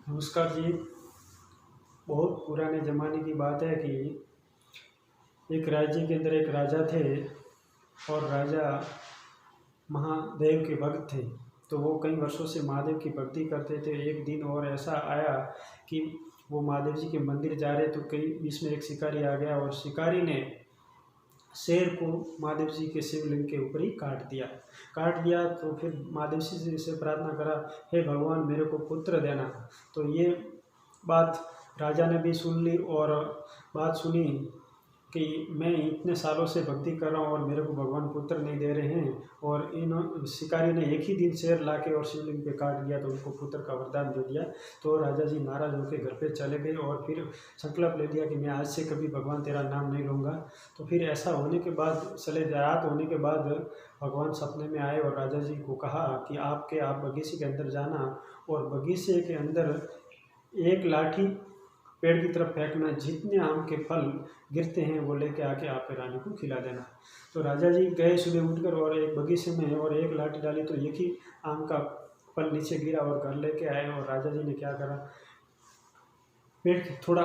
नमस्कार जी। बहुत पुराने ज़माने की बात है कि एक राज्य के अंदर एक राजा थे और राजा महादेव के भक्त थे। तो वो कई वर्षों से महादेव की भक्ति करते थे। एक दिन और ऐसा आया कि वो महादेव जी के मंदिर जा रहे तो कई बीच में एक शिकारी आ गया और शिकारी ने शेर को महादेव जी के शिवलिंग के ऊपर ही काट दिया। तो फिर महादेव जी से प्रार्थना करा, हे भगवान मेरे को पुत्र देना। तो ये बात राजा ने भी सुन ली और बात सुनी कि मैं इतने सालों से भक्ति कर रहा हूँ और मेरे को भगवान पुत्र नहीं दे रहे हैं। और इन शिकारी ने एक ही दिन शेर लाके और शिवलिंग पे काट दिया तो उनको पुत्र का वरदान दे दिया। तो राजा जी नाराज होकर घर पे चले गए और फिर संकल्प ले लिया कि मैं आज से कभी भगवान तेरा नाम नहीं लूँगा। तो फिर ऐसा होने के बाद रात होने के बाद भगवान सपने में आए और राजा जी को कहा कि आप बगीचे के अंदर जाना और बगीचे के अंदर एक लाठी पेड़ की तरफ फेंकना, जितने आम के फल गिरते हैं वो लेके आके आपके रानी को खिला देना। तो राजा जी गए सुबह उठकर और एक बगीचे में और एक लाठी डाली तो एक ही आम का फल नीचे गिरा और घर लेके आए। और राजा जी ने क्या करा, पेड़ थोड़ा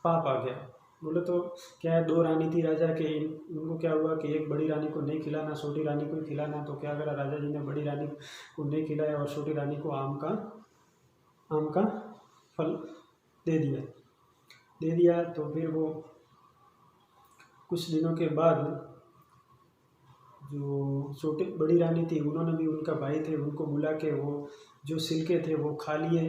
पाप आ गया। बोले तो क्या है, दो रानी थी राजा के, उनको क्या हुआ कि एक बड़ी रानी को नहीं खिलाना, छोटी रानी को ही खिलाना। तो क्या करा, राजा जी ने बड़ी रानी को नहीं खिलाया और छोटी रानी को आम का फल दे दिया। तो फिर वो कुछ दिनों के बाद जो बड़ी रानी थी उन्होंने भी, उनका भाई थे, उनको बुला के वो जो सिलके थे वो खा लिए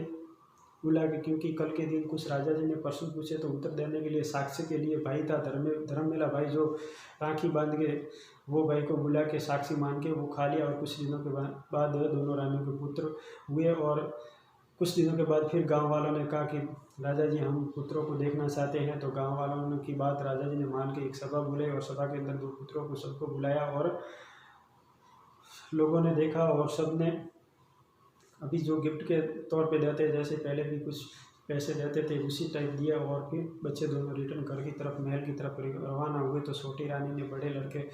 बुला के। क्योंकि कल के दिन कुछ राजा जी ने प्रश्न पूछे तो उत्तर देने के लिए साक्ष्य के लिए भाई था धर्मेला भाई, जो राखी बांध के, वो भाई को बुला के साक्षी मान के वो खा लिया। और कुछ दिनों के बाद दोनों रानियों के पुत्र हुए। और कुछ दिनों के बाद फिर गांव वालों ने कहा कि राजा जी हम पुत्रों को देखना चाहते हैं। तो गांव वालों ने की बात राजा जी ने मान के एक सभा बुलाई और सभा के अंदर दो पुत्रों को सबको बुलाया और लोगों ने देखा और सब ने अभी जो गिफ्ट के तौर पे देते, जैसे पहले भी कुछ पैसे देते थे उसी टाइप दिया। और फिर बच्चे दोनों रिटर्न घर की तरफ, महल की तरफ रवाना हुए। तो छोटी रानी ने बड़े लड़के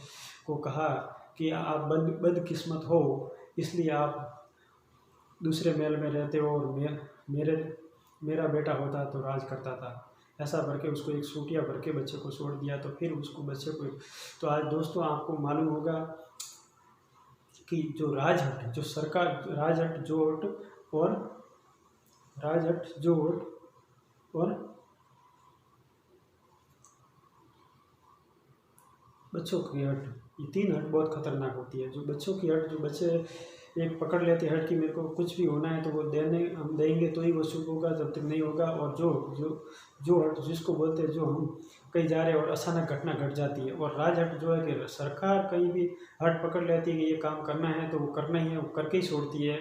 को कहा कि आप बदकिस्मत हो, इसलिए आप दूसरे महल में रहते हो और मेरा बेटा होता तो राज करता था। ऐसा भर के उसको एक सूटिया भर के बच्चे को छोड़ दिया। तो फिर उसको बच्चे को, तो आज दोस्तों आपको मालूम होगा कि जो राजहट, जो सरकार, राजहट जोट और बच्चों की हट, ये तीन हट बहुत खतरनाक होती है। जो बच्चों की हट, जो बच्चे एक पकड़ लेते हट कि मेरे को कुछ भी होना है तो वो हम देंगे तो ही वो शुभ होगा, जब तक नहीं होगा। और जो हट जिसको बोलते हैं, जो हम कहीं जा रहे हैं और अचानक घटना घट जाती है। और राजहट जो है कि सरकार कहीं भी हट पकड़ लेती है कि ये काम करना है तो वो करना ही है, वो करके ही छोड़ती है,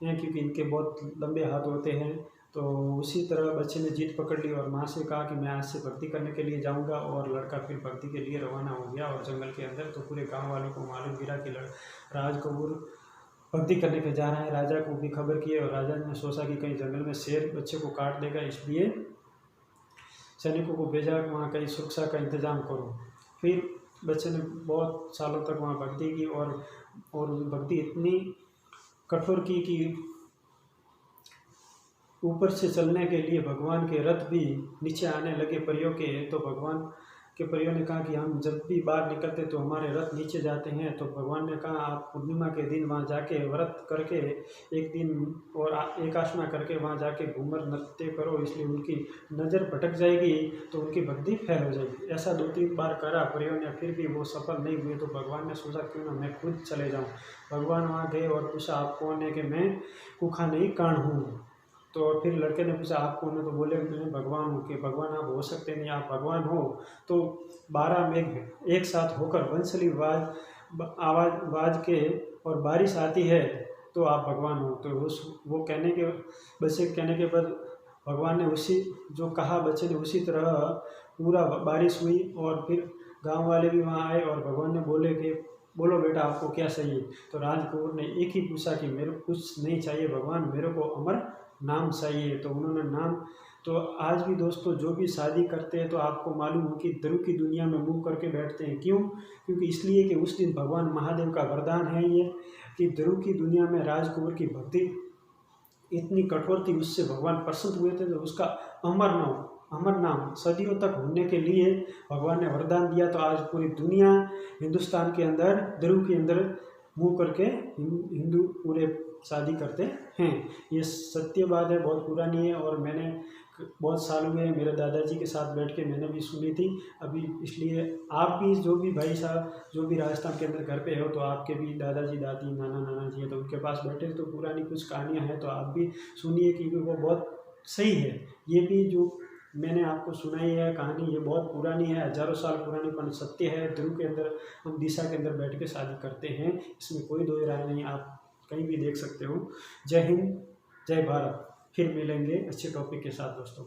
क्योंकि इनके बहुत लंबे हाथ होते हैं। तो उसी तरह बच्चे ने जीत पकड़ ली और माँ से कहा कि मैं आज से भक्ति करने के लिए जाऊंगा। और लड़का फिर भक्ति के लिए रवाना हो गया और जंगल के अंदर। तो पूरे गांव वालों को मालूम गिरा कि राजकपूर भक्ति करने के जा रहा है। राजा को भी खबर की और राजा ने सोचा कि कहीं जंगल में शेर बच्चे को काट देगा, इसलिए सैनिकों को भेजा वहाँ कहीं सुरक्षा का इंतजाम करो। फिर बच्चे ने बहुत सालों तक वहाँ भक्ति की और भक्ति इतनी कठोर की कि ऊपर से चलने के लिए भगवान के रथ भी नीचे आने लगे परियों के। तो भगवान के परियों ने कहा कि हम जब भी बाहर निकलते तो हमारे रथ नीचे जाते हैं। तो भगवान ने कहा आप पूर्णिमा के दिन वहाँ जाके व्रत करके एक दिन और एकादशना करके वहाँ जाके घूमर नृत्य करो, इसलिए उनकी नज़र भटक जाएगी तो उनकी भक्ति फैल हो जाएगी। ऐसा 2-3 बार करा परियों ने, फिर भी वो सफल नहीं हुए। तो भगवान ने सोचा क्यों ना मैं खुद चले जाऊँ। भगवान वहाँ गए और पूछा आप कौन है, कि मैं कुखा नहीं कान हूँ। तो फिर लड़के ने पूछा आप कौन है, तो बोले मैं भगवान हूँ। कि भगवान आप हो सकते नहीं, आप भगवान हो तो 12 मेघ एक साथ होकर बंसली आवाज के और बारिश आती है तो आप भगवान हो। तो वो बच्चे कहने के बाद भगवान ने उसी जो कहा बच्चे ने उसी तरह पूरा बारिश हुई। और फिर गांव वाले भी वहाँ आए और भगवान ने बोले कि बोलो बेटा आपको क्या चाहिए। तो राजकुमार ने एक ही पूछा कि मेरे को कुछ नहीं चाहिए भगवान, मेरे को अमर नाम चाहिए। तो उन्होंने नाम, तो आज भी दोस्तों जो भी शादी करते हैं तो आपको मालूम हो कि ध्रुव की दुनिया में मुंह करके बैठते हैं। क्यों? क्योंकि इसलिए कि उस दिन भगवान महादेव का वरदान है ये कि ध्रुव की दुनिया में राजकुमार की भक्ति इतनी कठोर थी, उससे भगवान प्रसन्न हुए थे। तो उसका अमर नाम सदियों तक होने के लिए भगवान ने वरदान दिया। तो आज पूरी दुनिया हिंदुस्तान के अंदर ध्रुव के अंदर मुँह करके हिंदू पूरे शादी करते हैं। ये सत्य बात है, बहुत पुरानी है, और मैंने बहुत साल हुए मेरे दादाजी के साथ बैठ के मैंने भी सुनी थी अभी। इसलिए आप भी, जो भी भाई साहब जो भी राजस्थान के अंदर घर पे हो, तो आपके भी दादाजी दादी नाना नाना जी है, तो उनके पास बैठे तो पुरानी कुछ कहानियाँ हैं, तो आप भी सुनिए, क्योंकि वो बहुत सही है। ये भी जो मैंने आपको सुनाई है कहानी, ये बहुत पुरानी है, हजारों साल पुरानी, पर सत्य है। ध्रुव के अंदर हम दिशा के अंदर बैठ के शादी करते हैं, इसमें कोई दो राय नहीं, आप कहीं भी देख सकते हो। जय हिंद, जय भारत। फिर मिलेंगे अच्छे टॉपिक के साथ दोस्तों।